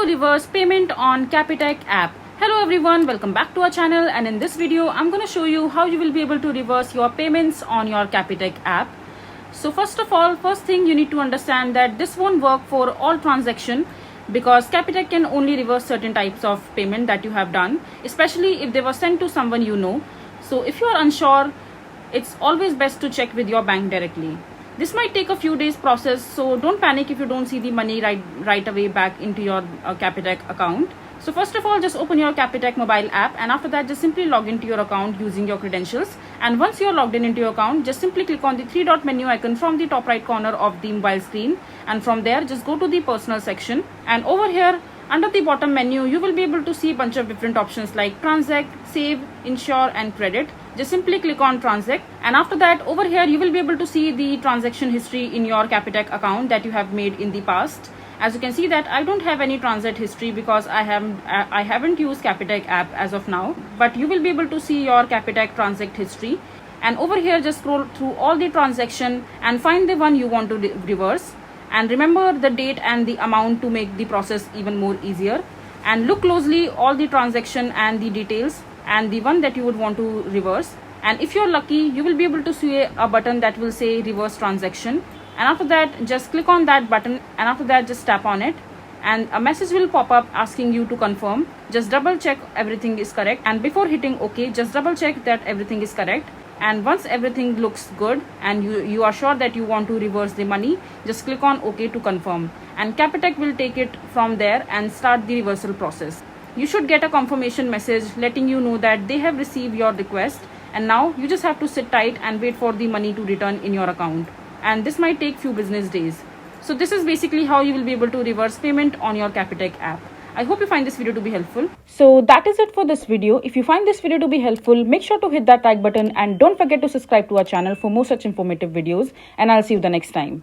to reverse payment on Capitec app. Hello everyone, welcome back to our channel, and in this video I'm going to show you how you will be able to reverse your payments on your Capitec app. So first of all, first thing you need to understand that this won't work for all transaction because Capitec can only reverse certain types of payment that you have done, especially if they were sent to someone you know. So if you are unsure, it's always best to check with your bank directly. This might take a few days process, so don't panic if you don't see the money right away back into your Capitec account. So first of all, just open your Capitec mobile app, and after that just simply log into your account using your credentials. And once you're logged into your account, just simply click on the three dot menu icon from the top right corner of the mobile screen, and from there just go to the personal section, and over here under the bottom menu you will be able to see a bunch of different options like transact, save, insure and credit. Just simply click on transact, and after that over here you will be able to see the transaction history in your Capitec account that you have made in the past. As you can see that I don't have any transact history because I haven't used Capitec app as of now, but you will be able to see your Capitec transact history. And over here just scroll through all the transaction and find the one you want to reverse, and remember the date and the amount to make the process even more easier. And look closely all the transaction and the details and the one that you would want to reverse, and if you're lucky you will be able to see a button that will say reverse transaction, and after that just click on that button, and after that just tap on it, and a message will pop up asking you to confirm. Just double check everything is correct, and before hitting OK just double check that everything is correct. And once everything looks good and you are sure that you want to reverse the money, just click on OK to confirm, and Capitec will take it from there and start the reversal process. You should get a confirmation message letting you know that they have received your request, and now you just have to sit tight and wait for the money to return in your account, and this might take few business days. So this is basically how you will be able to reverse payment on your Capitec app. I hope you find this video to be helpful. So that is it for this video. If you find this video to be helpful, make sure to hit that like button and don't forget to subscribe to our channel for more such informative videos, and I'll see you the next time.